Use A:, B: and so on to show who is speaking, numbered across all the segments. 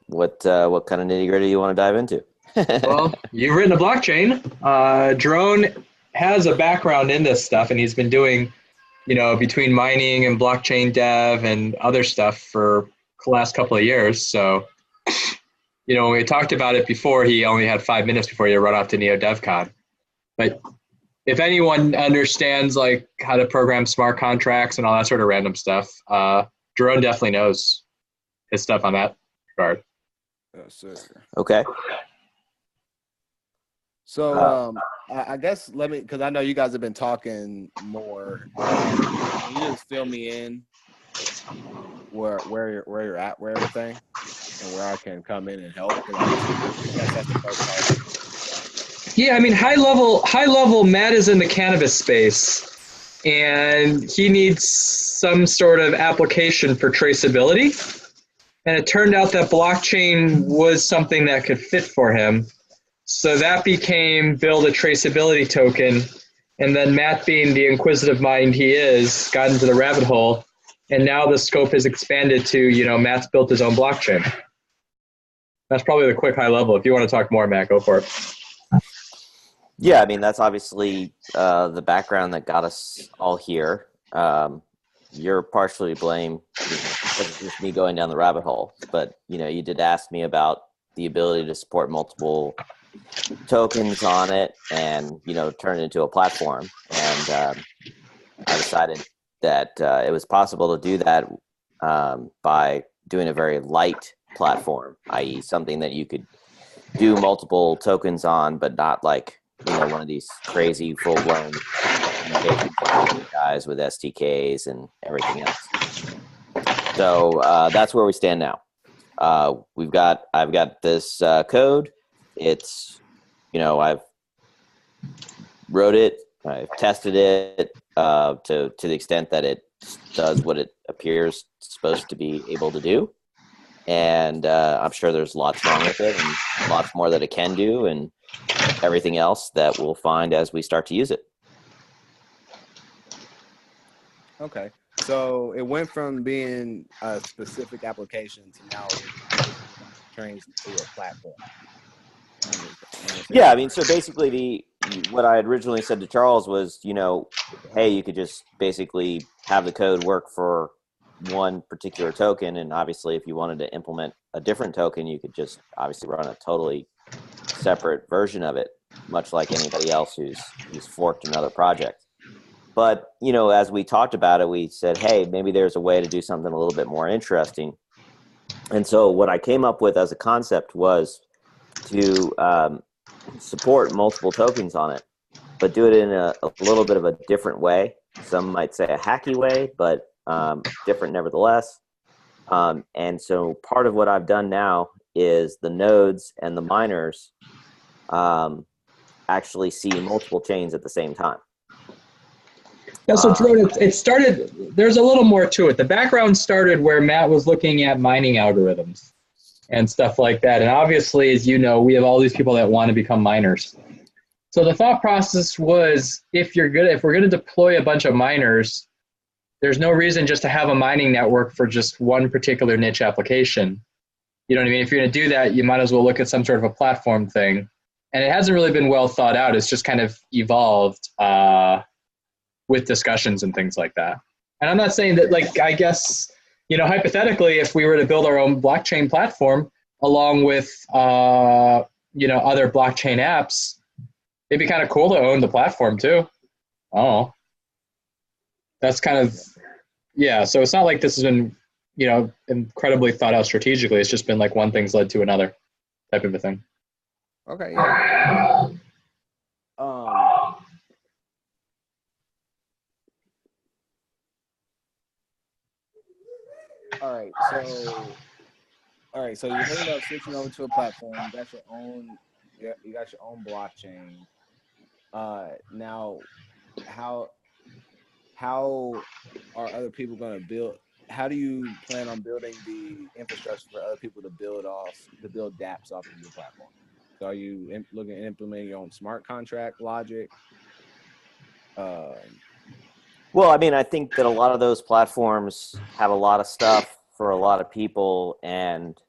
A: what kind of nitty gritty you want to dive into?
B: Well, you've written a blockchain. Jyrone has a background in this stuff, and he's been doing, between mining and blockchain dev and other stuff for the last couple of years. So, when we talked about it before, he only had 5 minutes before he run off to Neo DevCon. But if anyone understands like how to program smart contracts and all that sort of random stuff, Jyrone definitely knows his stuff on that regard.
C: Yes, sir.
A: Okay.
C: So I guess because I know you guys have been talking more. Can you just fill me in where you're at, where everything, and where I can come in and help? That's the first part.
B: Yeah, I mean, high level, Matt is in the cannabis space, and he needs some sort of application for traceability. And it turned out that blockchain was something that could fit for him. So that became build a traceability token. And then Matt, being the inquisitive mind he is, got into the rabbit hole. And now the scope has expanded to, Matt's built his own blockchain. That's probably the quick high level. If you want to talk more, Matt, go for it.
A: Yeah, I mean, that's obviously the background that got us all here. You're partially to blame because it's just me going down the rabbit hole. But, you did ask me about the ability to support multiple tokens on it and, turn it into a platform. And I decided that it was possible to do that by doing a very light platform, i.e. something that you could do multiple tokens on, but not like, one of these crazy full-blown guys with SDKs and everything else. So that's where we stand now. I've got this code. It's, I've wrote it, I've tested it to the extent that it does what it appears supposed to be able to do. And I'm sure there's lots wrong with it and lots more that it can do and everything else that we'll find as we start to use it.
C: Okay. So it went from being a specific application to now turning into a platform.
A: Yeah, I mean, so basically what I had originally said to Charles was, hey, you could just basically have the code work for one particular token. And obviously, if you wanted to implement a different token, you could just obviously run a totally separate version of it, much like anybody else who's forked another project. But, as we talked about it, we said, hey, maybe there's a way to do something a little bit more interesting. And so what I came up with as a concept was to support multiple tokens on it, but do it in a little bit of a different way. Some might say a hacky way, but different nevertheless. And so part of what I've done now is the nodes and the miners actually see multiple chains at the same time.
B: Yeah, so Jyrone, it started, there's a little more to it. The background started where Matt was looking at mining algorithms and stuff like that. And obviously, as you know, we have all these people that want to become miners. So the thought process was, if we're going to deploy a bunch of miners, there's no reason just to have a mining network for just one particular niche application. You know what I mean? If you're going to do that, you might as well look at some sort of a platform thing. And it hasn't really been well thought out. It's just kind of evolved with discussions and things like that. And I'm not saying that, like, I guess, hypothetically, if we were to build our own blockchain platform along with, other blockchain apps, it'd be kind of cool to own the platform too. Oh, that's kind of, yeah. So it's not like this has been, incredibly thought out strategically. It's just been like one thing's led to another type of a thing.
C: Okay. Yeah. All right. So you're thinking about switching over to a platform. You got your own. You got your own blockchain. Now, how are other people going to build? How do you plan on building the infrastructure for other people to build dApps off of your platform? So are you looking at implementing your own smart contract logic?
A: Well, I mean, I think that a lot of those platforms have a lot of stuff for a lot of people, and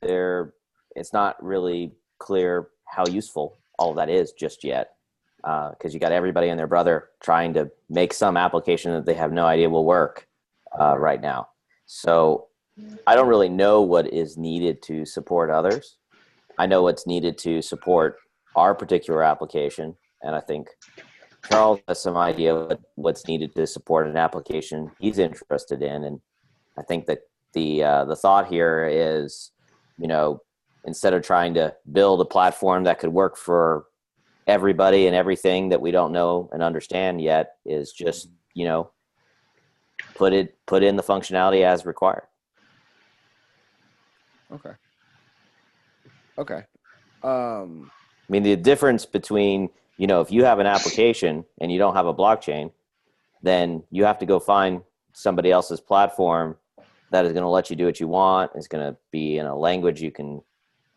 A: it's not really clear how useful all of that is just yet, because you got everybody and their brother trying to make some application that they have no idea will work right now. So I don't really know what is needed to support others. I know what's needed to support our particular application, and I think Charles has some idea of what's needed to support an application he's interested in. And I think that the thought here is, instead of trying to build a platform that could work for everybody and everything that we don't know and understand yet, is just, put in the functionality as required.
C: Okay.
A: I mean, the difference between, if you have an application and you don't have a blockchain, then you have to go find somebody else's platform that is going to let you do what you want. It's going to be in a language you can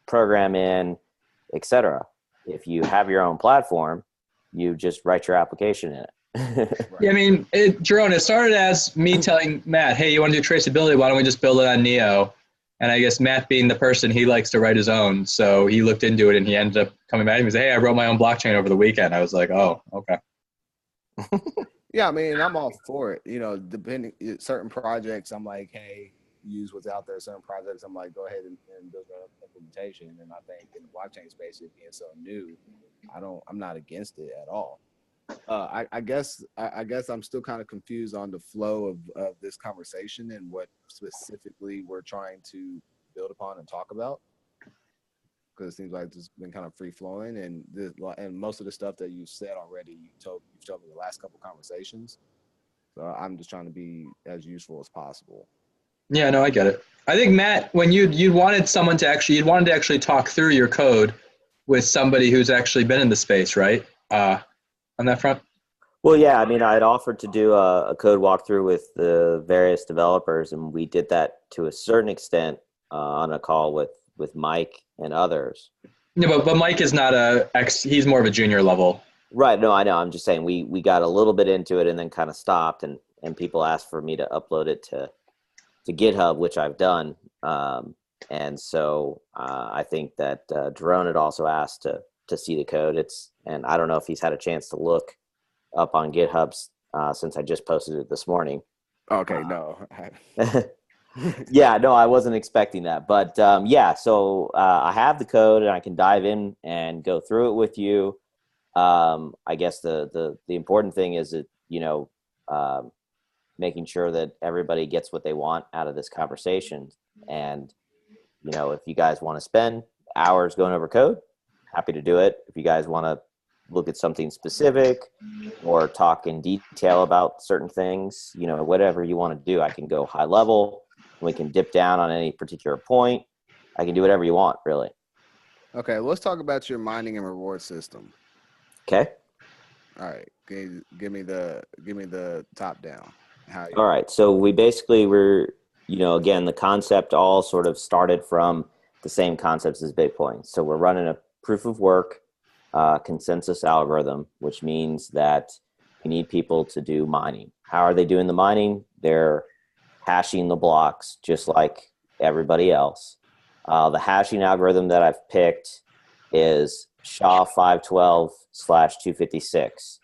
A: program in, etc. If you have your own platform, you just write your application in it.
B: Yeah, I mean, Jyrone, it started as me telling Matt, hey, you want to do traceability? Why don't we just build it on Neo? And I guess Matt, being the person, he likes to write his own. So he looked into it and he ended up coming back and he said, hey, I wrote my own blockchain over the weekend. I was like, oh, okay.
C: Yeah, I mean, I'm all for it. Depending certain projects, I'm like, hey, use what's out there. Certain projects, I'm like, go ahead and build your implementation. And I think in the blockchain space, it being so new, I'm not against it at all. I guess I'm still kind of confused on the flow of this conversation and what specifically we're trying to build upon and talk about. Because it seems like it's been kind of free flowing, and most of the stuff that you said already, you've told me the last couple conversations. So I'm just trying to be as useful as possible.
B: Yeah, no, I get it. I think Matt, when you wanted to actually talk through your code with somebody who's actually been in the space, right? On that front.
A: Well, yeah, I mean, I had offered to do a code walkthrough with the various developers, and we did that to a certain extent on a call with Mike and others.
B: Yeah, but Mike is not he's more of a junior level.
A: Right. No, I know. I'm just saying we got a little bit into it and then kind of stopped, and people asked for me to upload it to GitHub, which I've done. And so I think that Jyrone had also asked to see the code. And I don't know if he's had a chance to look up on GitHub since I just posted it this morning.
C: Okay, no.
A: Yeah, no, I wasn't expecting that. But yeah, so I have the code and I can dive in and go through it with you. I guess the important thing is that, making sure that everybody gets what they want out of this conversation. And, if you guys want to spend hours going over code, happy to do it. If you guys want to look at something specific or talk in detail about certain things, whatever you want to do, I can go high level. We can dip down on any particular point. I can do whatever you want, really.
C: Okay, let's talk about your mining and reward system.
A: Okay.
C: All right. Give me the top down.
A: All right. So we basically were, again, the concept all sort of started from the same concepts as Bitcoin. So we're running a proof of work consensus algorithm, which means that you need people to do mining. How are they doing the mining? They're hashing the blocks just like everybody else. The hashing algorithm that I've picked is SHA-512/256.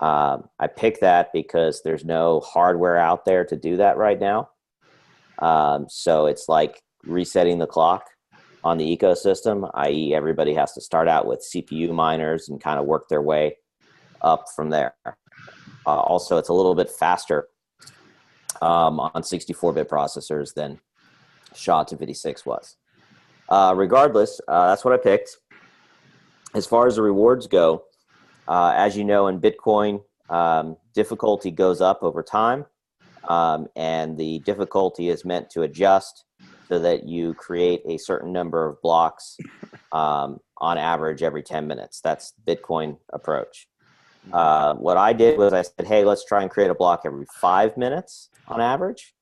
A: I picked that because there's no hardware out there to do that right now. So it's like resetting the clock on the ecosystem, i.e. everybody has to start out with CPU miners and kind of work their way up from there. Also, it's a little bit faster on 64-bit processors than SHA-256 was. Regardless, that's what I picked. As far as the rewards go, as you know, in Bitcoin, difficulty goes up over time, and the difficulty is meant to adjust so that you create a certain number of blocks on average every 10 minutes. That's Bitcoin approach. What I did was I said, hey, let's try and create a block every 5 minutes on average.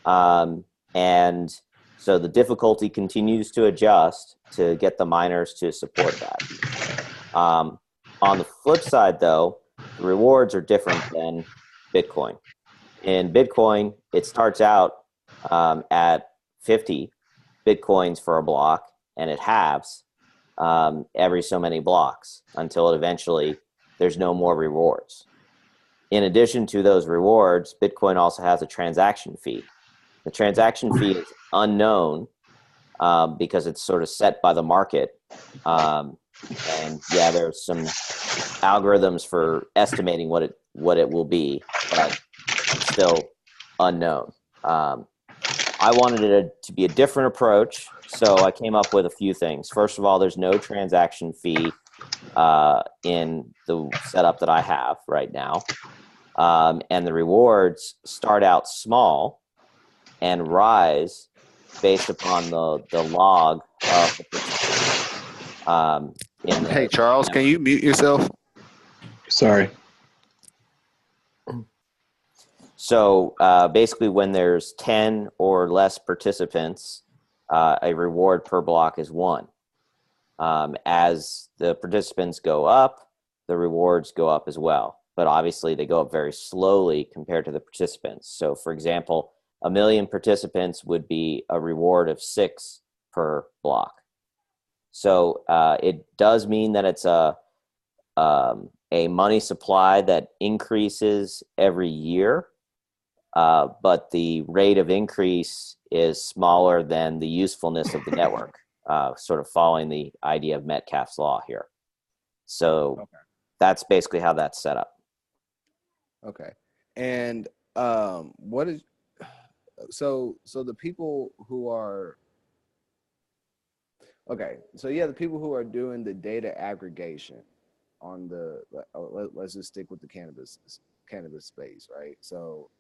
A: And so the difficulty continues to adjust to get the miners to support that. On the flip side, though, the rewards are different than Bitcoin. In Bitcoin, it starts out at 50, Bitcoins for a block, and it halves every so many blocks until it eventually there's no more rewards. In addition to those rewards, Bitcoin also has a transaction fee. The transaction fee is unknown because it's sort of set by the market. And yeah, there's some algorithms for estimating what it will be, but it's still unknown. I wanted it to be a different approach, so I came up with a few things. First of all, there's no transaction fee in the setup that I have right now. And the rewards start out small and rise based upon the log of the participant.
C: Hey, Charles, can you mute yourself?
B: Sorry.
A: So basically, when there's 10 or less participants, a reward per block is 1. As the participants go up, the rewards go up as well. But obviously, they go up very slowly compared to the participants. So, for example, 1 million participants would be a reward of 6 per block. So it does mean that it's a money supply that increases every year, but the rate of increase is smaller than the usefulness of the network, sort of following the idea of Metcalfe's law here. So that's basically how that's set up.
C: Okay. And what is so the people who are so the people who are doing the data aggregation on the let's just stick with the cannabis space, right? So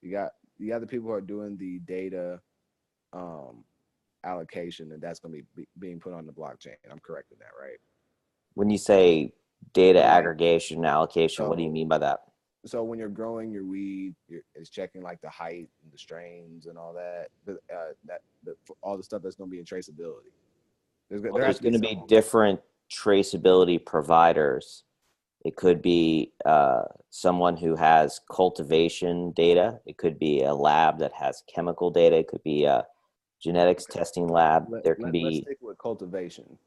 C: you got the people who are doing the data allocation, and that's going to be being put on the blockchain. I'm correct in that, right?
A: When you say data aggregation allocation, what do you mean by that?
C: So when you're growing your weed, it's checking like the height and the strains and all that, all the stuff that's going to be in traceability.
A: There's going to be different traceability providers. It could be someone who has cultivation data. It could be a lab that has chemical data. It could be a genetics testing lab. Let's
C: stick with cultivation.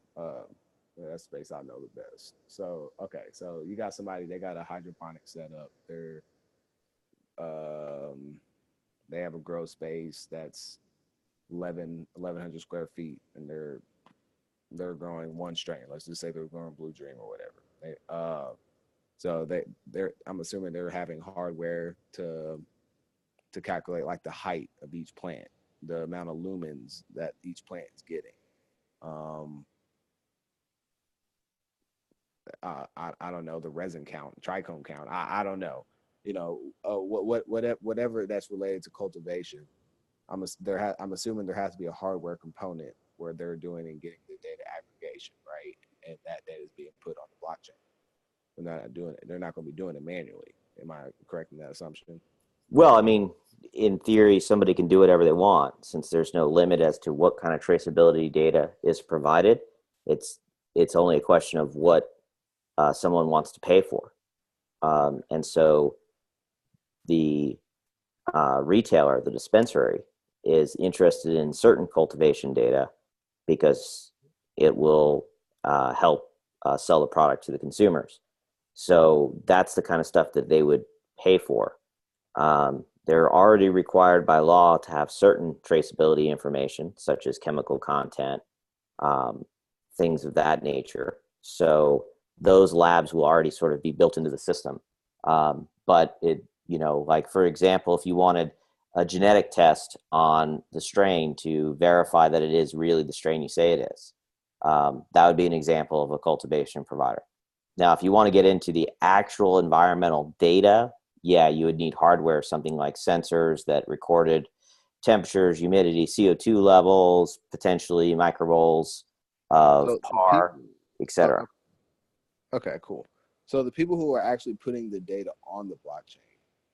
C: That's the space I know the best. So so you got somebody, they got a hydroponic setup. They have a grow space that's 1,100 square feet, and they're growing one strain. Let's just say they're growing Blue Dream or whatever. So I'm assuming they're having hardware to calculate like the height of each plant, the amount of lumens that each plant is getting. I don't know, the resin count, trichome count. I don't know. Whatever that's related to cultivation. I'm assuming there has to be a hardware component where they're doing and getting the data aggregation, right? And that data is being put on the blockchain. They're not going to be doing it manually. Am I correct in that assumption?
A: Well, I mean, in theory, somebody can do whatever they want since there's no limit as to what kind of traceability data is provided. It's only a question of what someone wants to pay for. And so the retailer, the dispensary, is interested in certain cultivation data because it will help sell the product to the consumers. So that's the kind of stuff that they would pay for. They're already required by law to have certain traceability information, such as chemical content, things of that nature. So those labs will already sort of be built into the system. But like for example, if you wanted a genetic test on the strain to verify that it is really the strain you say it is, that would be an example of a cultivation provider. Now, if you want to get into the actual environmental data, you would need hardware, something like sensors that recorded temperatures, humidity, CO2 levels, potentially micromoles of PAR, etc.
C: Okay, cool. So the people who are actually putting the data on the blockchain,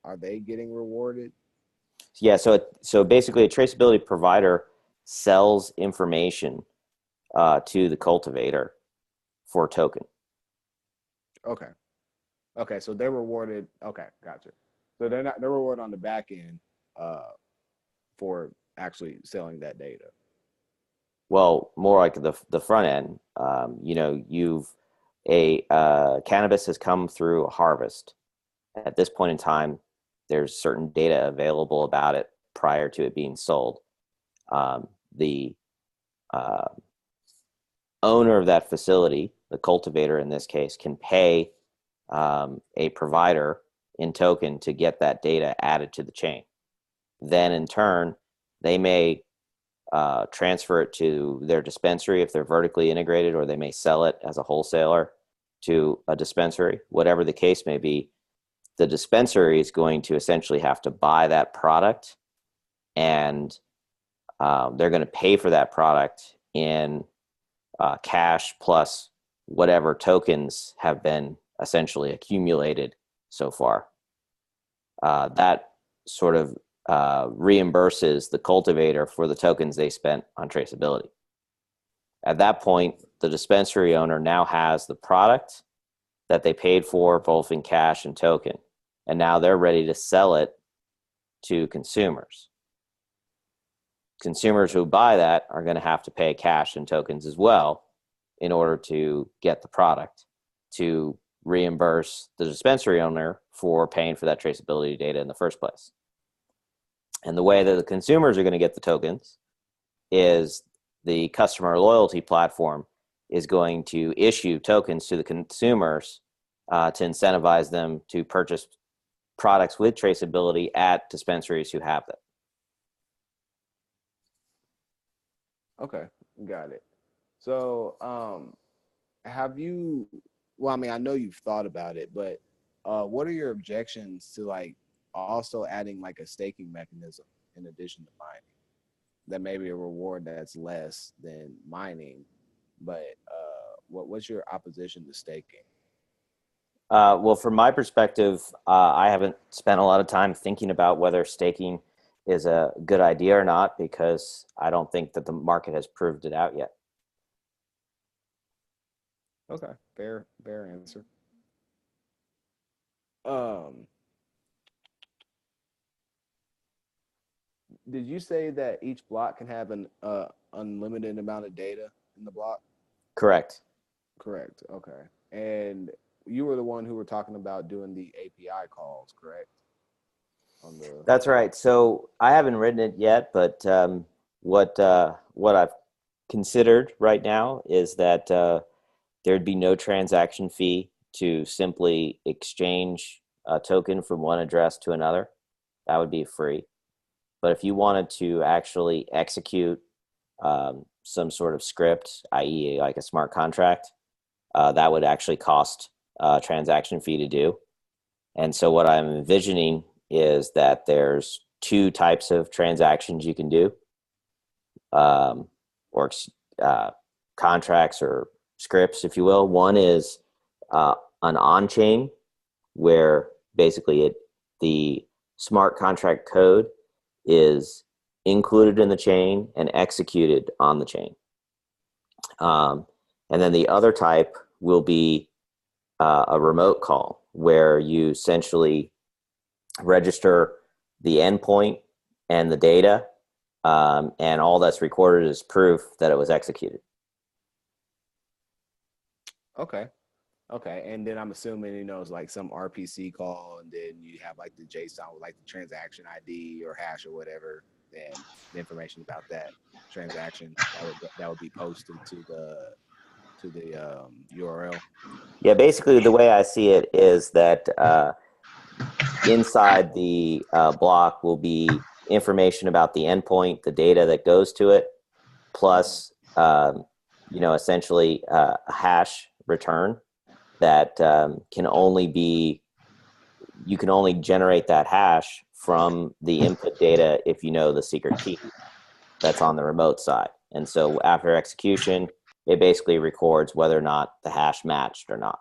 C: are they getting rewarded?
A: Yeah, so basically a traceability provider sells information to the cultivator for a token.
C: Okay, so they're rewarded. Okay, gotcha. So they're rewarded on the back end for actually selling that data.
A: Well, more like the front end. Cannabis has come through a harvest. At this point in time, there's certain data available about it prior to it being sold. The owner of that facility, the cultivator in this case, can pay a provider in token to get that data added to the chain. Then in turn, they may transfer it to their dispensary if they're vertically integrated, or they may sell it as a wholesaler to a dispensary. Whatever the case may be, the dispensary is going to essentially have to buy that product, and they're going to pay for that product in cash plus whatever tokens have been essentially accumulated so far. That sort of reimburses the cultivator for the tokens they spent on traceability. At that point, the dispensary owner now has the product that they paid for both in cash and token, and now they're ready to sell it to consumers. Consumers who buy that are going to have to pay cash and tokens as well in order to get the product, to reimburse the dispensary owner for paying for that traceability data in the first place. And the way that the consumers are going to get the tokens is the customer loyalty platform is going to issue tokens to the consumers to incentivize them to purchase products with traceability at dispensaries who have it.
C: Okay, got it. So, have you? Well, I mean, I know you've thought about it, but what are your objections to like also adding like a staking mechanism in addition to mining? That may be a reward that's less than mining, but what's your opposition to staking?
A: Well, from my perspective, I haven't spent a lot of time thinking about whether staking is a good idea or not, because I don't think that the market has proved it out yet.
C: Okay, fair answer. Did you say that each block can have an unlimited amount of data in the block?
A: Correct.
C: Correct. Okay. And you were the one who were talking about doing the API calls, correct?
A: That's right. So I haven't written it yet, but what I've considered right now is that there'd be no transaction fee to simply exchange a token from one address to another. That would be free. But if you wanted to actually execute some sort of script, i.e. like a smart contract, that would actually cost a transaction fee to do. And so what I'm envisioning is that there's two types of transactions you can do, or contracts or scripts, if you will. One is an on-chain, where basically the smart contract code is included in the chain and executed on the chain. And then the other type will be a remote call, where you essentially register the endpoint and the data, and all that's recorded is proof that it was executed.
C: Okay. And then I'm assuming, it's like some RPC call, and then you have like the JSON with like the transaction ID or hash or whatever, and the information about that transaction that would be posted to the URL.
A: Yeah, basically the way I see it is that inside the block will be information about the endpoint, the data that goes to it, plus essentially a hash return that you can only generate that hash from the input data if you know the secret key that's on the remote side. And so after execution, it basically records whether or not the hash matched or not.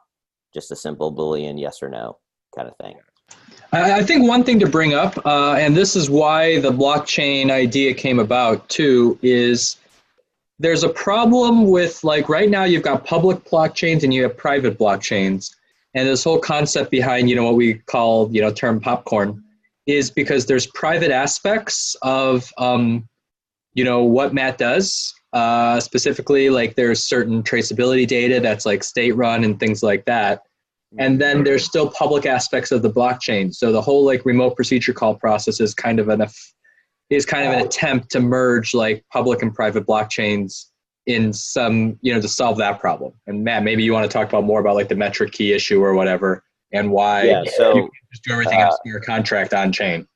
A: Just a simple Boolean yes or no kind of thing.
B: I think one thing to bring up, and this is why the blockchain idea came about too, is there's a problem with, like, right now you've got public blockchains and you have private blockchains. And this whole concept behind, what we call, term popcorn, is because there's private aspects of, what Matt does, specifically, like there's certain traceability data that's like state run and things like that. And then there's still public aspects of the blockchain. So the whole like remote procedure call process is kind of an attempt to merge like public and private blockchains in some, to solve that problem. And Matt, maybe you want to talk about more about like the metric key issue or whatever, and why you can just do everything on smart contract on chain.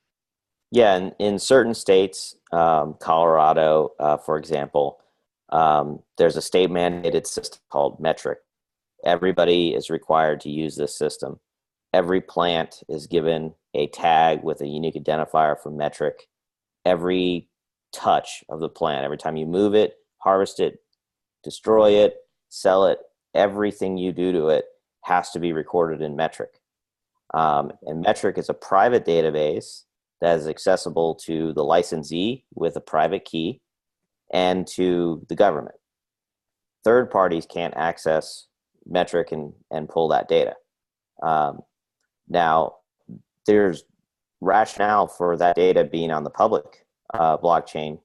A: Yeah, in certain states, Colorado, for example, there's a state mandated system called metric. Everybody is required to use this system. Every plant is given a tag with a unique identifier for metric. Every touch of the plant, every time you move it, harvest it, destroy it, sell it, everything you do to it has to be recorded in metric. And metric is a private database that is accessible to the licensee with a private key and to the government. Third parties can't access metric and pull that data. Now, there's rationale for that data being on the public blockchain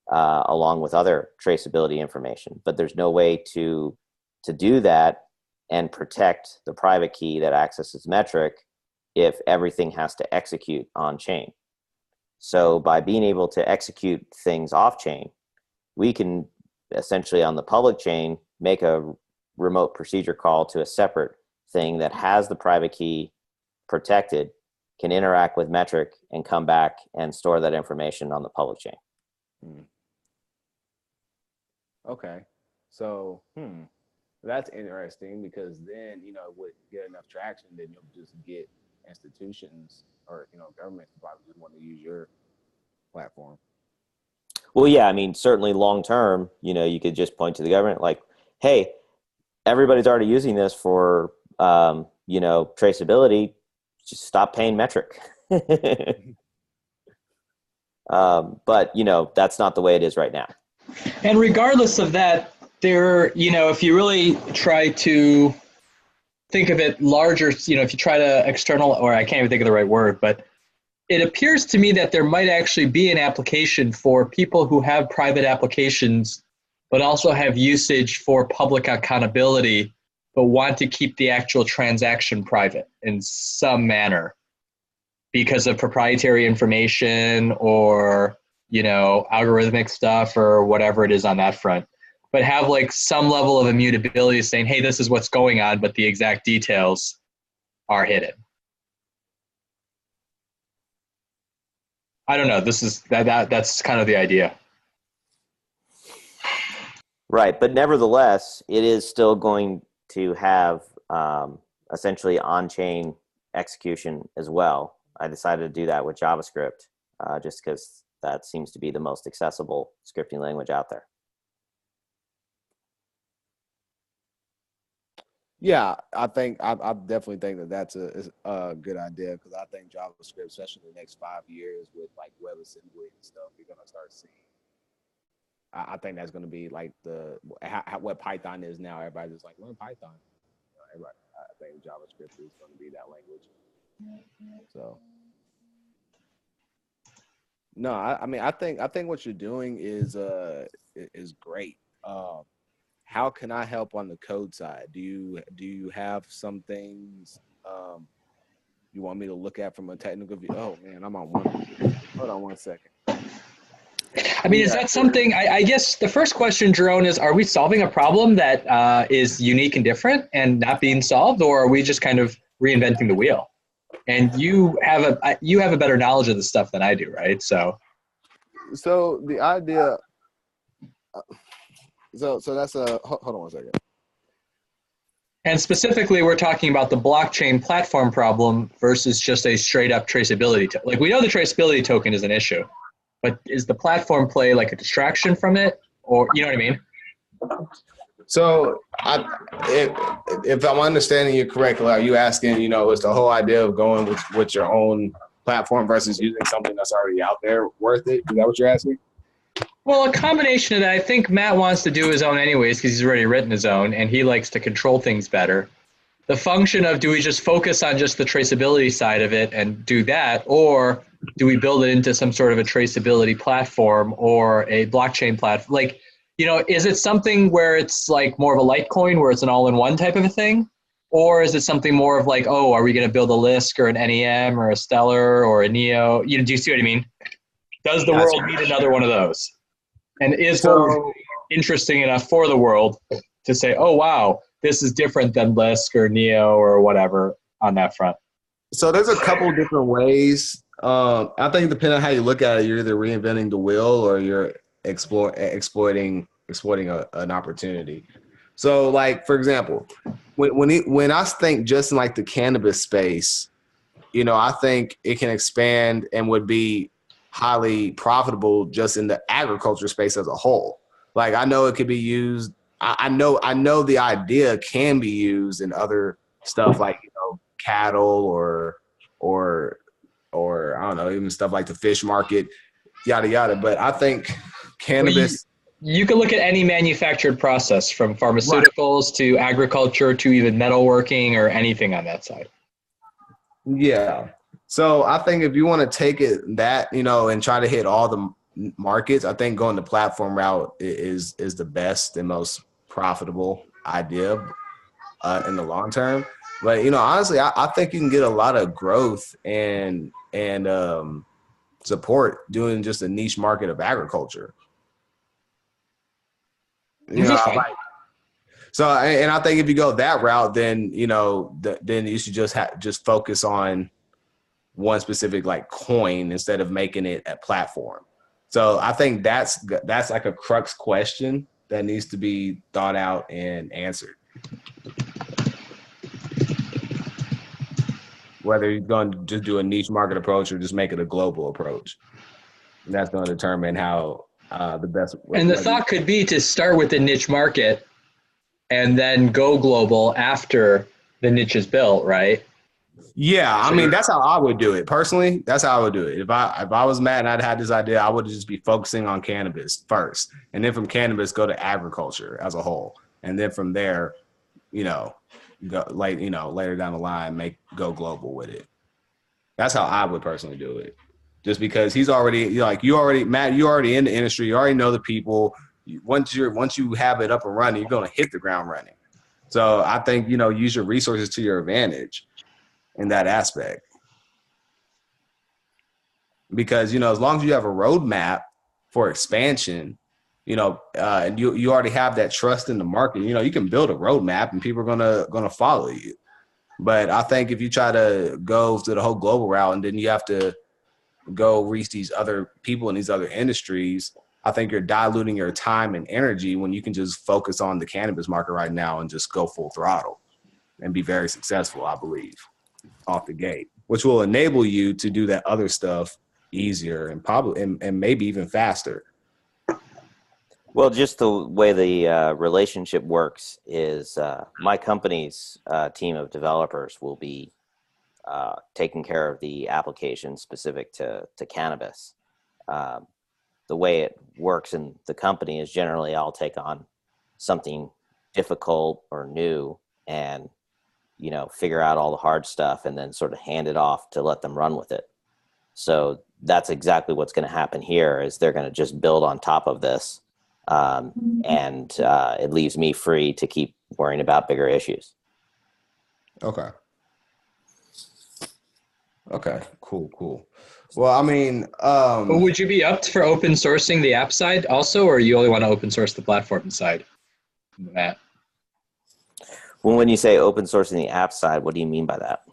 A: along with other traceability information, but there's no way to do that and protect the private key that accesses metric if everything has to execute on chain. So by being able to execute things off chain, we can essentially on the public chain make a remote procedure call to a separate thing that has the private key protected, can interact with metric and come back and store that information on the public chain.
C: Okay. So, that's interesting because then, it would get enough traction, then you'll just get institutions or, governments probably just want to use your platform.
A: Well, yeah, I mean, certainly long term, you could just point to the government like, hey, everybody's already using this for, traceability. Just stop paying metric. But, that's not the way it is right now.
B: And regardless of that, if you really try to think of it larger, if you try to external, or I can't even think of the right word, but it appears to me that there might actually be an application for people who have private applications, but also have usage for public accountability, but want to keep the actual transaction private in some manner because of proprietary information or, algorithmic stuff or whatever it is on that front, but have like some level of immutability saying, hey, this is what's going on, but the exact details are hidden. I don't know. This is that's kind of the idea.
A: Right. But nevertheless, it is still going to have essentially on-chain execution as well. I decided to do that with JavaScript just because that seems to be the most accessible scripting language out there.
C: Yeah, I definitely think that that's a good idea because I think JavaScript, especially in the next 5 years with like WebAssembly and stuff, you're gonna start seeing. I think that's gonna be like what Python is now. Everybody's just like learn Python. I think JavaScript is gonna be that language. So. No, I think what you're doing is great. How can I help on the code side? Do you have some things you want me to look at from a technical view? Oh man, I'm on one. Hold on 1 second.
B: I mean, is that something? I guess the first question, Jyrone, is: are we solving a problem that is unique and different and not being solved, or are we just kind of reinventing the wheel? And you have a better knowledge of this stuff than I do, right? So
C: the idea. So that's hold on 1 second.
B: And specifically, we're talking about the blockchain platform problem versus just a straight up traceability. Like we know the traceability token is an issue, but is the platform play like a distraction from it, or you know what I mean?
C: So if I'm understanding you correctly, are you asking, is the whole idea of going with your own platform versus using something that's already out there worth it? Is that what you're asking?
B: Well, a combination of that. I think Matt wants to do his own anyways because he's already written his own and he likes to control things better. The function of do we just focus on just the traceability side of it and do that, or do we build it into some sort of a traceability platform or a blockchain platform? Like, Is it something where it's like more of a Litecoin where it's an all-in-one type of a thing? Or is it something more of like, oh, are we going to build a Lisk or an NEM or a Stellar or a Neo? Do you see what I mean? Does the
C: Gotcha.
B: world need another one of those? And is what we're
C: So
B: doing interesting enough for the world to say, oh, wow, this is different than Lisk or Neo or whatever on that front?
C: So there's a couple different ways. I think depending on how you look at it, you're either reinventing the wheel or you're exploiting an opportunity. So, like for example, when I think just in like the cannabis space, I think it can expand and would be highly profitable just in the agriculture space as a whole. Like I know it could be used. I know the idea can be used in other stuff like cattle or I don't know, even stuff like the fish market, yada yada. But I think cannabis.
B: You can look at any manufactured process from
C: Right.
B: pharmaceuticals to agriculture to even metalworking or anything on that side.
C: Yeah. So I think if you want to take it that, and try to hit all the markets, I think going the platform route is the best and most profitable idea in the long term. But, honestly, I think you can get a lot of growth and support doing just a niche market of agriculture. So, and I think if you go that route, then, then you should just focus on one specific like coin instead of making it a platform. So I think that's like a crux question that needs to be thought out and answered. Whether you're going to just do a niche market approach or just make it a global approach. And that's going to determine how the best.
B: And the thought could be to start with the niche market and then go global after the niche is built, right?
C: Yeah, I mean that's how I would do it personally. That's how I would do it. If I was Matt and I'd had this idea, I would just be focusing on cannabis first, and then from cannabis go to agriculture as a whole, and then from there, go later down the line go global with it. That's how I would personally do it. Just because he's already Matt, you're already in the industry, you already know the people. Once you have it up and running, you're gonna hit the ground running. So I think use your resources to your advantage in that aspect, because as long as you have a roadmap for expansion, and you already have that trust in the market, you can build a roadmap and people are gonna follow you. But I think if you try to go to the whole global route and then you have to go reach these other people in these other industries, I think you're diluting your time and energy when you can just focus on the cannabis market right now and just go full throttle and be very successful, I believe, off the gate, which will enable you to do that other stuff easier and probably and maybe even faster.
A: Well, just the way the relationship works is my company's team of developers will be taking care of the application specific to cannabis. The way it works in the company is generally I'll take on something difficult or new and figure out all the hard stuff and then sort of hand it off to let them run with it. So that's exactly what's going to happen here is they're going to just build on top of this. And it leaves me free to keep worrying about bigger issues.
C: Okay. Cool. Well, I mean,
B: would you be up for open sourcing the app side also, or you only want to open source the platform side? Matt?
A: Well, when you say open sourcing the app side, what do you mean by that?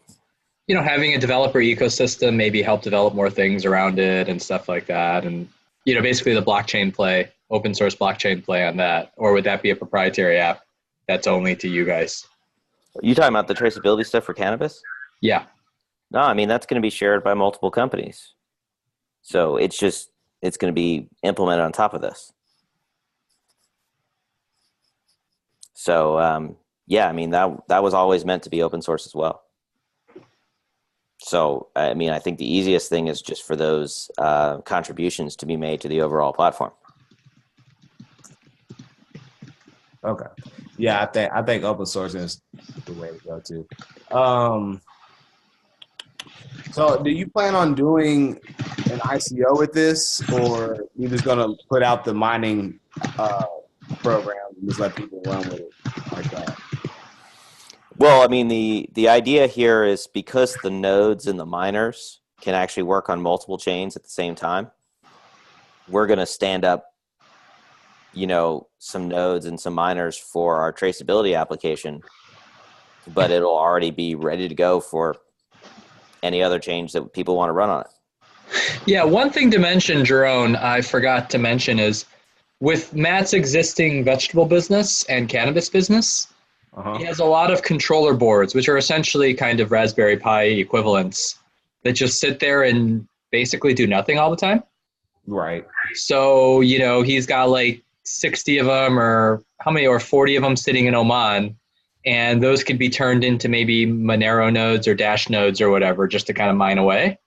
B: Having a developer ecosystem, maybe help develop more things around it and stuff like that. And, basically the blockchain play, open source blockchain play on that. Or would that be a proprietary app that's only to you guys?
A: Are you talking about the traceability stuff for cannabis?
B: Yeah.
A: No, I mean, that's going to be shared by multiple companies. So it's going to be implemented on top of this. So, yeah, I mean, that was always meant to be open source as well. So, I mean, I think the easiest thing is just for those contributions to be made to the overall platform.
C: Okay. Yeah, I think open sourcing is the way to go too. So do you plan on doing an ICO with this, or you just gonna put out the mining programs and just let people run with it like that.
A: Well, I mean, the idea here is because the nodes and the miners can actually work on multiple chains at the same time, we're going to stand up, some nodes and some miners for our traceability application, but it'll already be ready to go for any other change that people want to run on it.
B: Yeah, one thing to mention, Jyrone, I forgot to mention is with Matt's existing vegetable business and cannabis business, he has a lot of controller boards, which are essentially kind of Raspberry Pi equivalents that just sit there and basically do nothing all the time.
C: Right.
B: So, he's got like 60 of them or 40 of them sitting in Oman, and those could be turned into maybe Monero nodes or Dash nodes or whatever just to kind of mine away.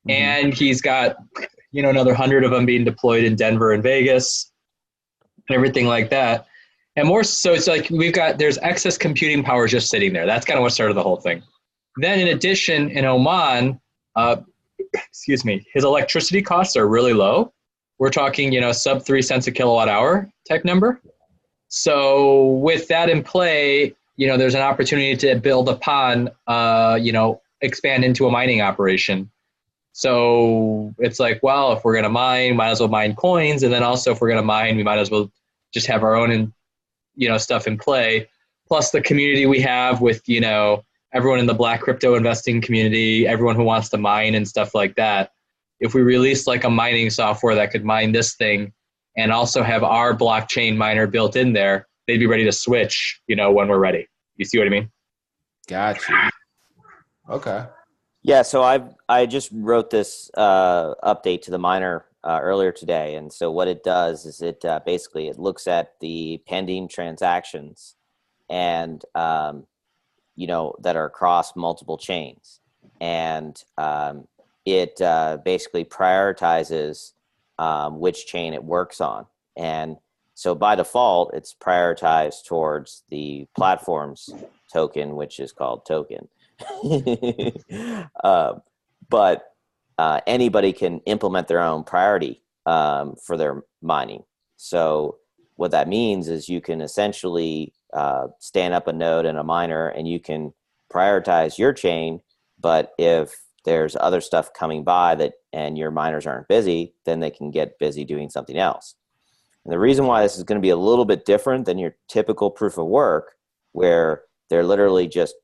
B: Mm-hmm. And he's got, another 100 of them being deployed in Denver and Vegas and everything like that. And more so, it's like there's excess computing power just sitting there. That's kind of what started the whole thing. Then in addition, in Oman, his electricity costs are really low. We're talking, sub 3 cents a kilowatt hour type number. So with that in play, there's an opportunity to build upon, expand into a mining operation. So it's like, well, if we're going to mine, might as well mine coins. And then also if we're going to mine, we might as well just have our own, stuff in play. Plus the community we have with, everyone in the Black crypto investing community, everyone who wants to mine and stuff like that. If we release like a mining software that could mine this thing and also have our blockchain miner built in there, they'd be ready to switch, when we're ready. You see what I mean?
C: Gotcha. Okay.
A: Yeah, so I just wrote this update to the miner earlier today, and so what it does is it basically it looks at the pending transactions and that are across multiple chains, and it basically prioritizes which chain it works on, and so by default it's prioritized towards the platform's token, which is called token. But anybody can implement their own priority for their mining. So what that means is you can essentially stand up a node and a miner, and you can prioritize your chain. But if there's other stuff coming by and your miners aren't busy, then they can get busy doing something else. And the reason why this is going to be a little bit different than your typical proof of work, where they're literally just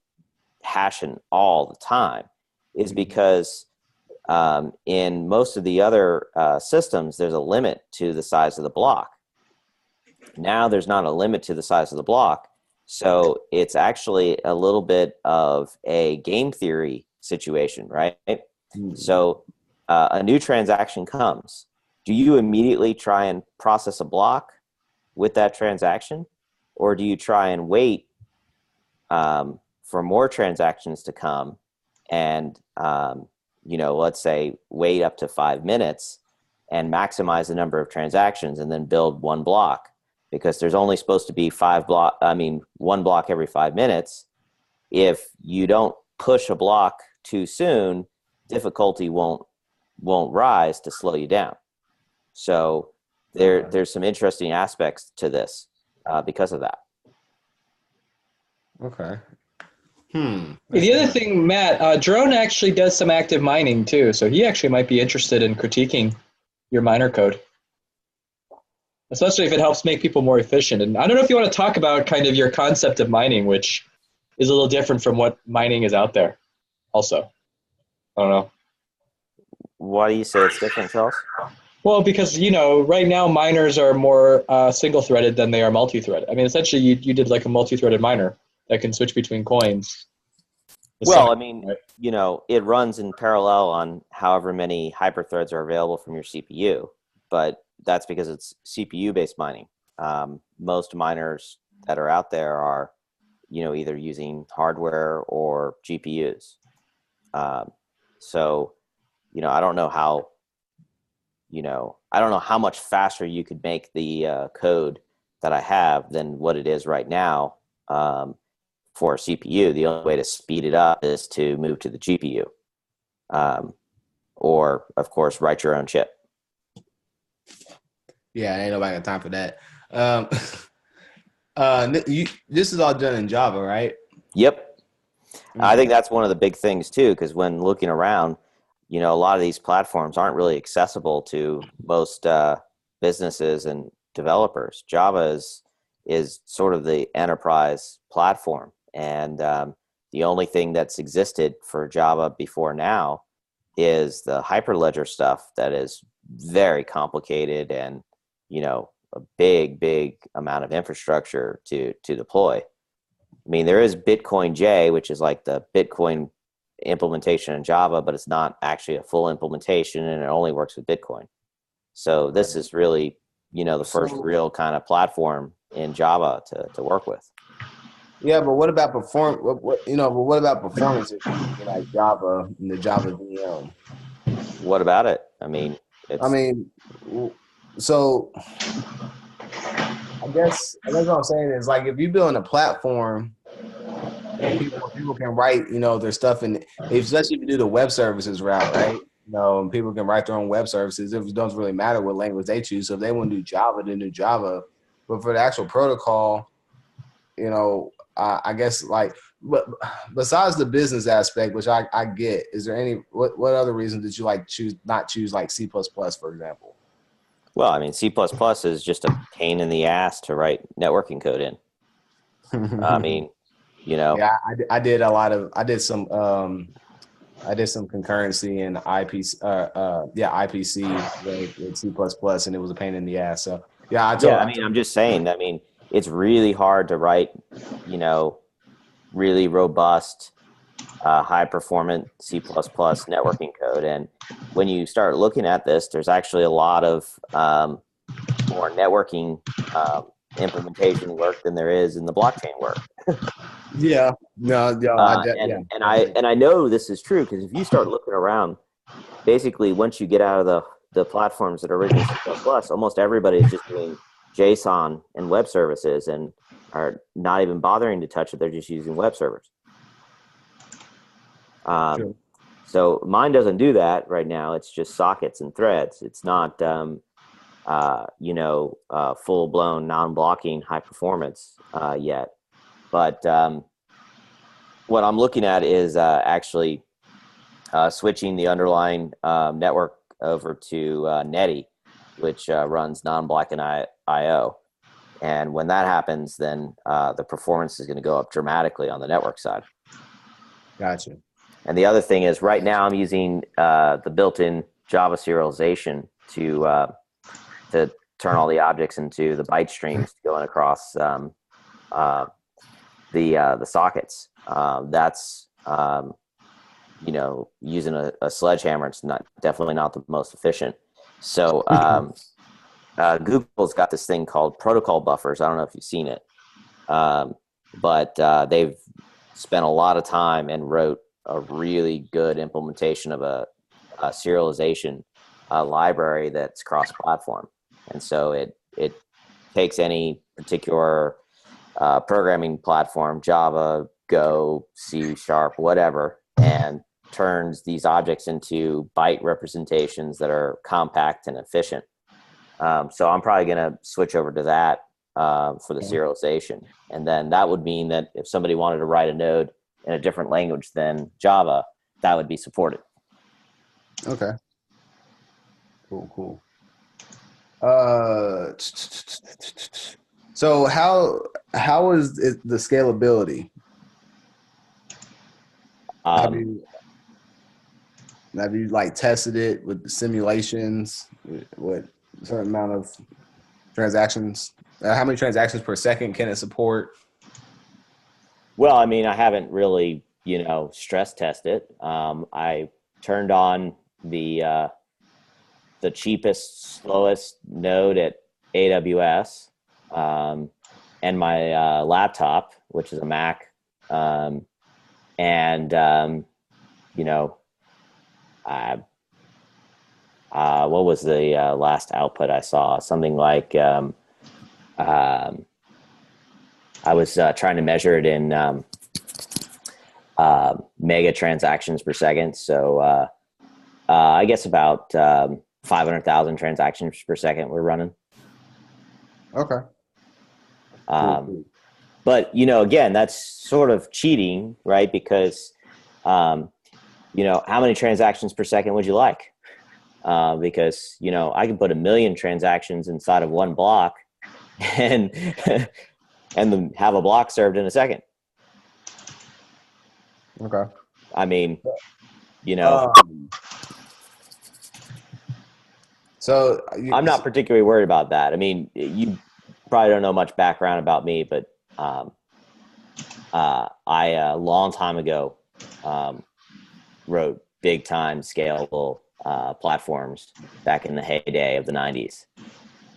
A: hashing all the time, is because in most of the other systems, there's a limit to the size of the block. Now there's not a limit to the size of the block. So it's actually a little bit of a game theory situation, right? Mm-hmm. So a new transaction comes. Do you immediately try and process a block with that transaction? Or do you try and wait for more transactions to come and, let's say wait up to 5 minutes and maximize the number of transactions and then build one block? Because there's only supposed to be one block every 5 minutes. If you don't push a block too soon, difficulty won't rise to slow you down. So there's some interesting aspects to this because of that.
C: Okay.
B: The other thing, Matt, Jyrone actually does some active mining too, so he actually might be interested in critiquing your miner code, especially if it helps make people more efficient. And I don't know if you want to talk about kind of your concept of mining, which is a little different from what mining is out there also. I don't know.
A: Why do you say it's different, Charles?
B: Well, because, right now miners are more single-threaded than they are multi-threaded. I mean, essentially you did like a multi-threaded miner that can switch between coins.
A: Well, I mean, right? It runs in parallel on however many hyperthreads are available from your CPU, but that's because it's CPU-based mining. Most miners that are out there are, either using hardware or GPUs. So, I don't know how much faster you could make the code that I have than what it is right now. For a CPU, the only way to speed it up is to move to the GPU, or of course write your own chip.
C: Yeah, ain't nobody got time for that. Um, this is all done in Java, right?
A: Yep. I
C: Okay.
A: think that's one of the big things too, because when looking around, a lot of these platforms aren't really accessible to most businesses and developers. Java is sort of the enterprise platform, and the only thing that's existed for Java before now is the Hyperledger stuff that is very complicated and a big amount of infrastructure to deploy. I mean, there is Bitcoin J, which is like the Bitcoin implementation in Java, but it's not actually a full implementation, and it only works with Bitcoin. So this is really, the first real kind of platform in Java to work with.
C: Yeah, but what about what about performance issues in like Java in the Java VM?
A: What about it? I mean,
C: I
A: it's
C: mean, so I guess what I'm saying is like if you build a platform and people can write, their stuff and especially if you do the web services route, right? And people can write their own web services. It doesn't really matter what language they choose. So if they want to do Java, then do Java. But for the actual protocol, I guess like, but besides the business aspect, which I get, is there what other reasons did you like not choose like C++, for example?
A: well, I mean, C++ is just a pain in the ass to write networking code in. I mean,
C: Yeah, I did some concurrency in IPC, IPC with C++, and it was a pain in the ass. So yeah,
A: yeah, I mean, I'm just saying, I mean, it's really hard to write, really robust, high performant C++ networking code. And when you start looking at this, there's actually a lot of more networking implementation work than there is in the blockchain work.
C: yeah, no,
A: And I know this is true because if you start looking around, basically once you get out of the platforms that are originally C++, almost everybody is just doing JSON and web services and are not even bothering to touch it. They're just using web servers.
C: Sure.
A: So mine doesn't do that right now. It's just sockets and threads. It's not, full blown non-blocking high performance yet. But what I'm looking at is actually switching the underlying network over to Netty, which runs non-blocking IO. And when that happens, then the performance is going to go up dramatically on the network side.
C: Gotcha.
A: And the other thing is, right now I'm using the built-in Java serialization to turn all the objects into the byte streams going across the sockets. That's using a sledgehammer. It's definitely not the most efficient. So Google's got this thing called protocol buffers. I don't know if you've seen it, but they've spent a lot of time and wrote a really good implementation of a serialization library that's cross-platform. And so it takes any particular programming platform, Java, Go, C#, whatever, and turns these objects into byte representations that are compact and efficient. So I'm probably going to switch over to that for the serialization. And then that would mean that if somebody wanted to write a node in a different language than Java, that would be supported.
C: Okay. Cool. So how is the scalability? Have you like tested it with the simulations? What certain amount of transactions? How many transactions per second can it support?
A: Well, I mean, I haven't really, stress tested. I turned on the cheapest, slowest node at AWS, and my laptop, which is a Mac, and what was the last output I saw? Something like I was trying to measure it in mega transactions per second. So I guess about 500,000 transactions per second we're running.
C: Okay.
A: Um, but, again, that's sort of cheating, right? Because, how many transactions per second would you like? Because, I can put 1 million transactions inside of one block and and then have a block served in a second.
C: Okay.
A: I mean,
C: so
A: I'm not particularly worried about that. I mean, you probably don't know much background about me, but I a long time ago wrote big time scalable platforms back in the heyday of the 90s.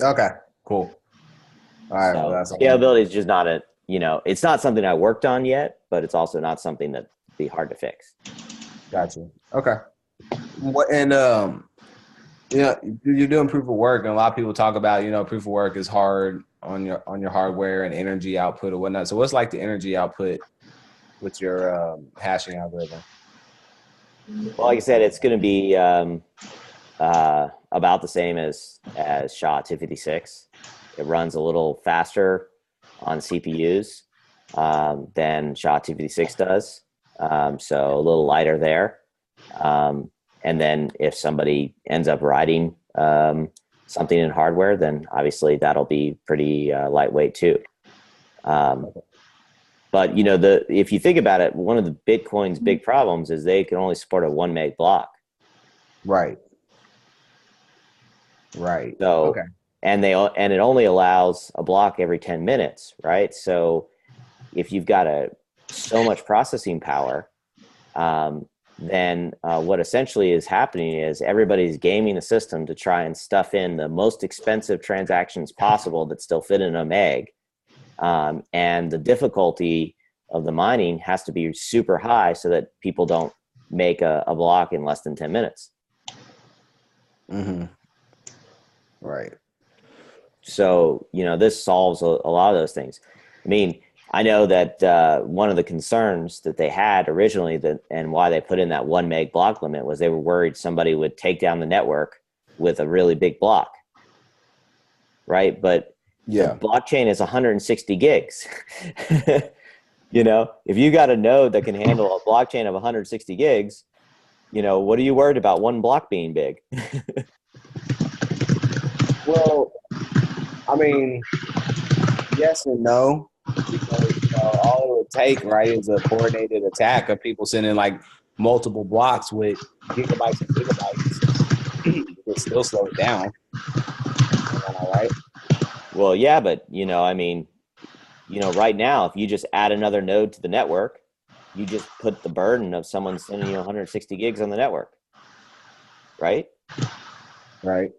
C: Okay, cool. All right.
A: So
C: Well, that's
A: scalability is just not it's not something I worked on yet, but it's also not something that'd be hard to fix.
C: Gotcha. Okay. What and you're doing proof of work, and a lot of people talk about proof of work is hard on your hardware and energy output or whatnot. So what's like the energy output with your hashing algorithm?
A: Well, like I said, it's going to be about the same as SHA-256. It runs a little faster on CPUs than SHA-256 does, so a little lighter there. And then if somebody ends up writing something in hardware, then obviously that'll be pretty lightweight too. But if you think about it, one of the Bitcoin's big problems is they can only support a 1 meg block.
C: Right. Right.
A: So,
C: okay.
A: And it only allows a block every 10 minutes, right? So if you've got so much processing power, then what essentially is happening is everybody's gaming the system to try and stuff in the most expensive transactions possible that still fit in a meg. And the difficulty of the mining has to be super high so that people don't make a block in less than 10 minutes.
C: Mm-hmm. Right.
A: So, this solves a lot of those things. I mean, I know that one of the concerns that they had originally and why they put in that 1 meg block limit was they were worried somebody would take down the network with a really big block. Right. But the blockchain is 160 gigs. If you got a node that can handle a blockchain of 160 gigs, what are you worried about one block being big?
C: Well, I mean, yes and no, because all it would take, right, is a coordinated attack of people sending like multiple blocks with gigabytes and gigabytes. You can still slow it down. All right.
A: Well, yeah, but I mean, right now, if you just add another node to the network, you just put the burden of someone sending you 160 gigs on the network, right?
C: Right.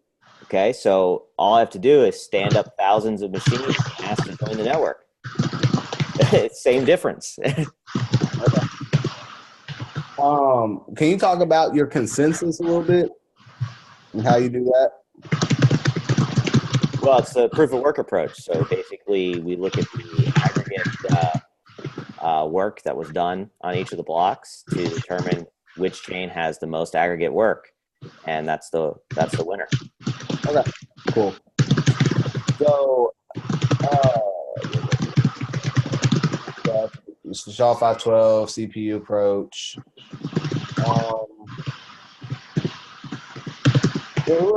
A: Okay, so all I have to do is stand up thousands of machines and ask to join the network. Same difference.
C: Okay. Can you talk about your consensus a little bit and how you do that?
A: Well, it's the proof of work approach. So basically, we look at the aggregate work that was done on each of the blocks to determine which chain has the most aggregate work, and that's the winner.
C: Okay, cool. So, it's the SHA-512 CPU approach. Who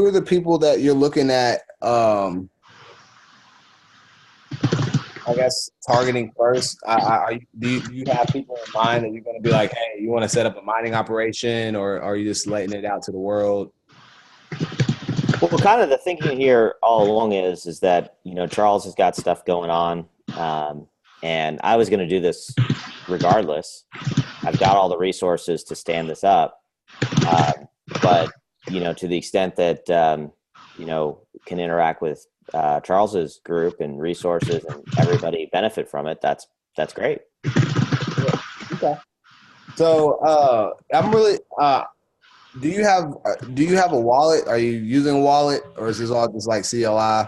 C: are the people that you're looking at? I guess targeting first. Do you have people in mind that you're going to be like, hey, you want to set up a mining operation, or are you just letting it out to the world?
A: Well, kind of the thinking here all along is that Charles has got stuff going on, and I was going to do this regardless. I've got all the resources to stand this up, but to the extent that can interact with Charles's group and resources and everybody benefit from it, that's great.
C: Yeah. Okay. So I'm really. Do you have a wallet? Are you using a wallet, or is this all just like CLI?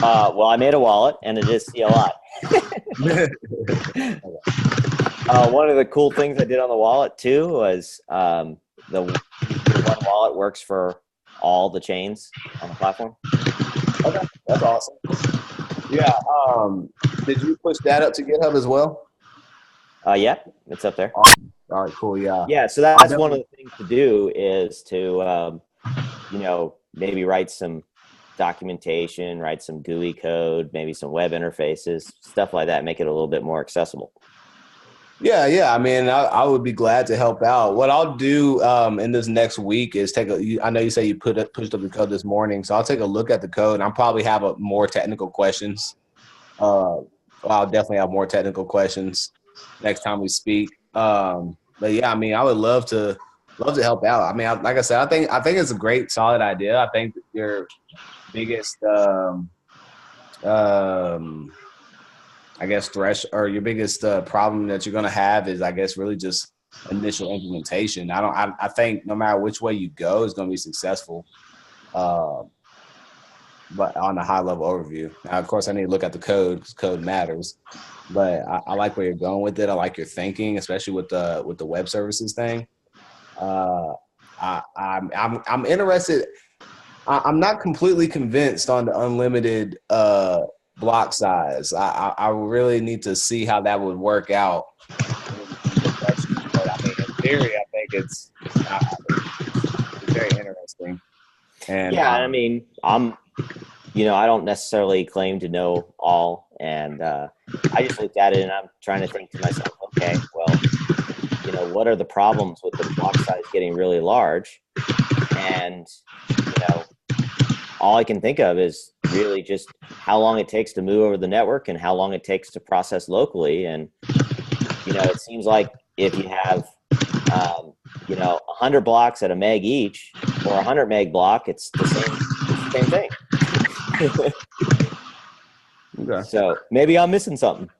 A: Well, I made a wallet, and it is CLI. One of the cool things I did on the wallet too was the one wallet works for all the chains on the platform.
C: Okay, that's awesome. Yeah. Did you push that up to GitHub as well?
A: Yeah, it's up there.
C: All right, cool. Yeah.
A: Yeah, so that's one of the things to do is to, maybe write some documentation, write some GUI code, maybe some web interfaces, stuff like that, make it a little bit more accessible.
C: Yeah. I mean, I would be glad to help out. What I'll do in this next week is I know you say you pushed up the code this morning, so I'll take a look at the code. And I'll probably have more technical questions. I'll definitely have more technical questions next time we speak. But yeah, I mean, I would love to help out. I mean, like I said, I think it's a great, solid idea. I think your biggest, I guess, your biggest problem that you're going to have is, I guess, really just initial implementation. I think no matter which way you go, it's going to be successful. But on a high level overview. Now, of course, I need to look at the code because code matters. But I like where you're going with it. I like your thinking, especially with the web services thing. I'm interested. I'm not completely convinced on the unlimited block size. I really need to see how that would work out. But I mean, in theory, I think it's very interesting. And
A: yeah, I mean, I don't necessarily claim to know all, and I just looked at it and I'm trying to think to myself, okay, well, what are the problems with the block size getting really large? And, all I can think of is really just how long it takes to move over the network and how long it takes to process locally. And, it seems like if you have, 100 blocks at a meg each or 100 meg block, it's the same thing. Okay. So maybe I'm missing something.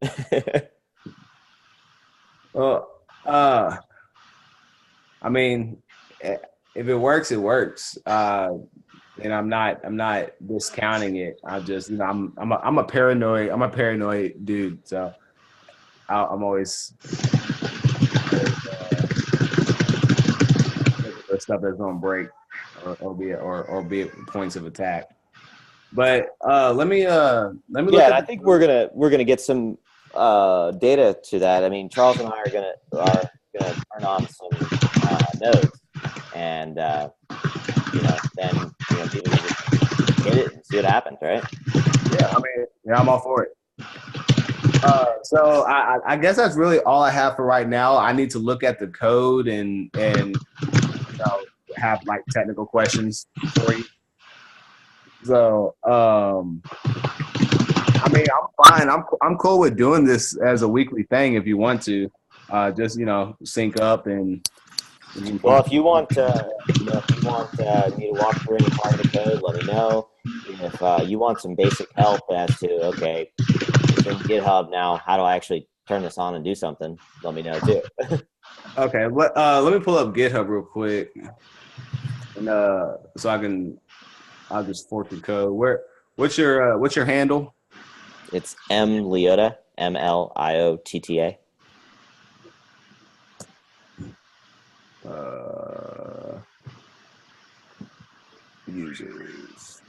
C: Well, I mean, if it works, it works. And I'm not discounting it. I just, I'm a paranoid dude. So I'm always for stuff that's gonna break or be points of attack. But let me look.
A: Yeah, and I think we're gonna get some data to that. I mean, Charles and I are gonna turn on some nodes, and then people can just hit it and see what happens, right?
C: Yeah, I mean, I'm all for it. So I guess that's really all I have for right now. I need to look at the code and have like technical questions for you. So I mean, I'm fine. I'm cool with doing this as a weekly thing if you want to. Just sync up and.
A: Well, if you want me to walk through any part of the code, let me know. And if you want some basic help as to, okay, it's in GitHub now, how do I actually turn this on and do something? Let me know too.
C: Okay, let me pull up GitHub real quick, and so I'll just fork the code. What's your handle?
A: It's Liotta, Liotta.
C: Users.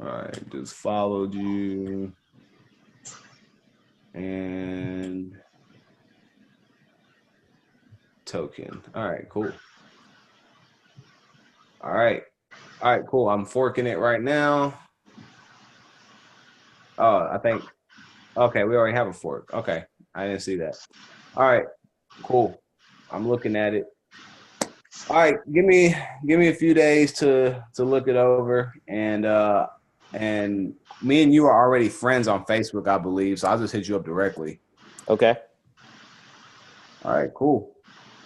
C: All right, just followed you. And token. All right, cool. All right, cool. I'm forking it right now. Oh, I think. Okay, we already have a fork. Okay, I didn't see that. All right, cool. I'm looking at it. All right, give me a few days to look it over, and me and you are already friends on Facebook, I believe. So I'll just hit you up directly.
A: Okay.
C: All right, cool.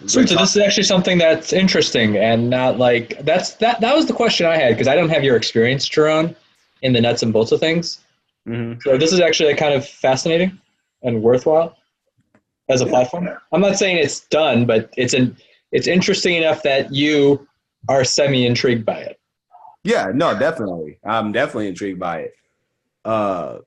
B: Sweet. So this is actually something that's interesting and not like that was the question I had because I don't have your experience, Jyrone, in the nuts and bolts of things. Mm-hmm. So this is actually kind of fascinating and worthwhile as a platform. I'm not saying it's done, but it's interesting enough that you are semi-intrigued by it.
C: Yeah, no, definitely. I'm definitely intrigued by it. I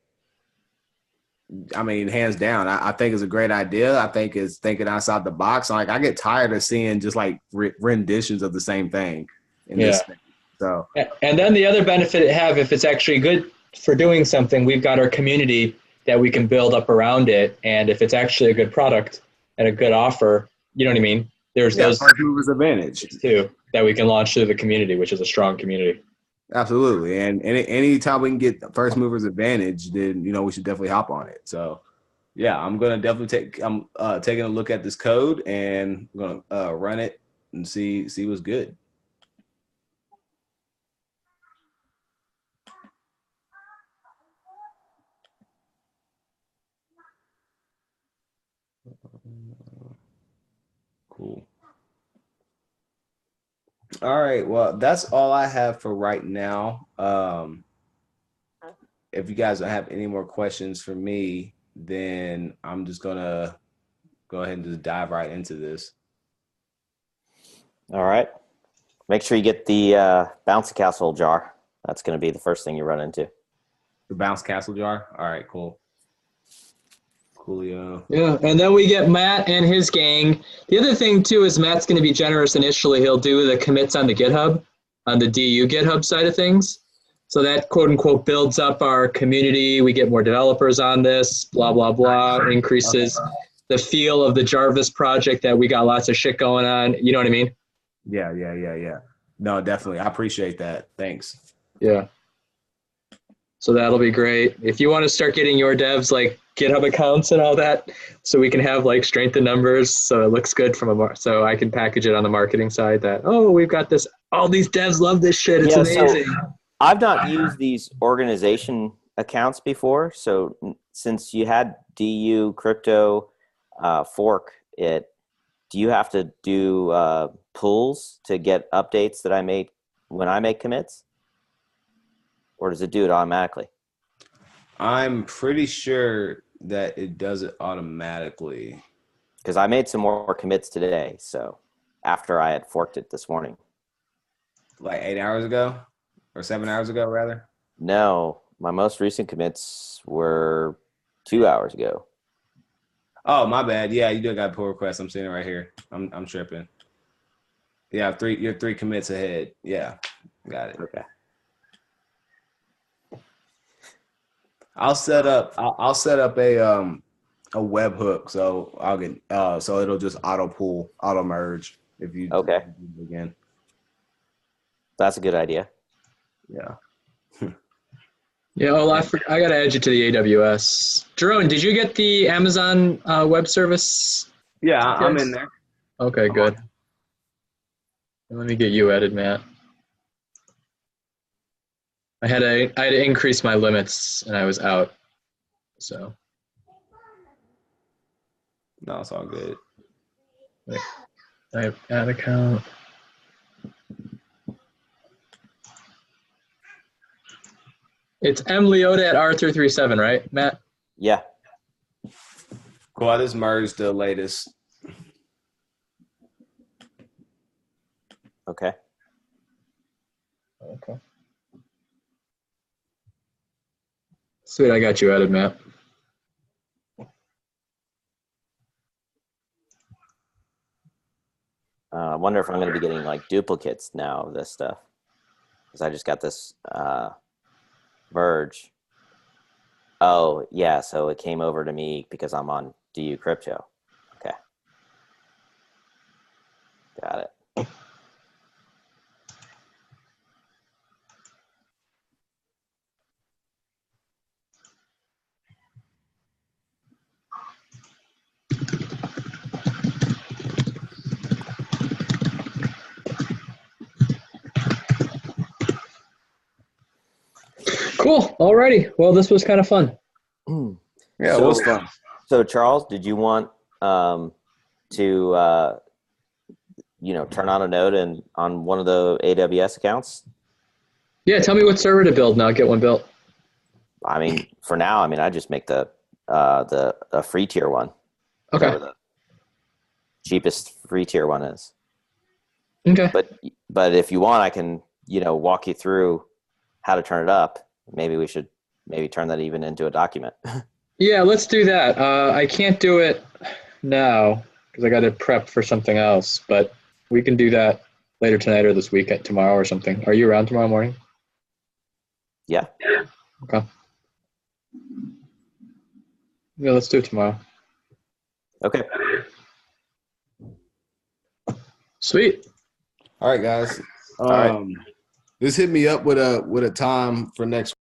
C: mean, hands down, I think it's a great idea. I think it's thinking outside the box. Like, I get tired of seeing just like renditions of the same thing in this thing. So,
B: and then the other benefit it have, if it's actually good for doing something, we've got our community that we can build up around it. And if it's actually a good product and a good offer, you know what I mean? There's those
C: first mover's advantage
B: too that we can launch through the community, which is a strong community.
C: Absolutely. And any time we can get first mover's advantage, then, we should definitely hop on it. So, yeah, I'm going to definitely I'm taking a look at this code, and I'm going to run it and see what's good. Cool. All right. Well, that's all I have for right now. If you guys don't have any more questions for me, then I'm just going to go ahead and just dive right into this.
A: All right. Make sure you get the bouncy castle jar. That's going to be the first thing you run into.
C: The bounce castle jar? All right, cool. Coolio.
B: Yeah, and then we get Matt and his gang. The other thing, too, is Matt's going to be generous initially. He'll do the commits on the GitHub, on the DU GitHub side of things. So that, quote-unquote, builds up our community. We get more developers on this, blah, blah, blah, increases the feel of the Jarvis project that we got lots of shit going on. You know what I mean?
C: Yeah. No, definitely. I appreciate that. Thanks.
B: Yeah. So that'll be great. If you want to start getting your devs like GitHub accounts and all that, so we can have like strength in numbers, so it looks good so I can package it on the marketing side that, we've got this, all these devs love this shit. It's amazing.
A: So I've not used these organization accounts before. So since you had DU crypto fork it, do you have to do pulls to get updates that I make when I make commits? Or does it do it automatically?
C: I'm pretty sure that it does it automatically.
A: Because I made some more commits today, so after I had forked it this morning.
C: Like 8 hours ago? Or 7 hours ago, rather?
A: No, my most recent commits were 2 hours ago.
C: Oh, my bad. Yeah, you do got a pull request. I'm seeing it right here. I'm tripping. Yeah, you're 3 commits ahead. Yeah, got it.
A: Okay.
C: I'll set up a webhook, so I'll get so it'll just auto merge if you
A: Okay.
C: do it again.
A: That's a good idea.
C: Yeah.
B: Yeah, I got to add you to the AWS. Jyrone, did you get the Amazon Web Service?
C: Yeah, I'm in there.
B: Okay, good. Let me get you added, Matt. I had to increase my limits, and I was out. So.
C: No, it's all good.
B: Wait, I have ad account. It's Liotta at R337, right, Matt?
A: Yeah.
C: Cool. I just merged the latest.
A: Okay.
B: Okay. Sweet, I got you added, Matt.
A: I wonder if I'm going to be getting like duplicates now of this stuff. Because I just got this merge. Oh, yeah. So it came over to me because I'm on DU Crypto. Okay. Got it.
B: Cool. Alrighty. Well, this was kind of fun.
C: Yeah, it was fun.
A: So, Charles, did you want to turn on a node on one of the AWS accounts?
B: Yeah, tell me what server to build, and I'll get one built.
A: I mean, for now, I just make the free tier one.
B: Okay.
A: Whatever the cheapest free tier one is.
B: Okay.
A: But if you want, I can walk you through how to turn it up. Maybe we should turn that even into a document.
B: Yeah, let's do that. I can't do it now because I got to prep for something else, but we can do that later tonight or this week tomorrow or something. Are you around tomorrow morning?
A: Yeah.
B: Okay. Yeah, let's do it tomorrow.
A: Okay.
B: Sweet.
C: All right, guys.
A: All right.
C: Just hit me up with a time for next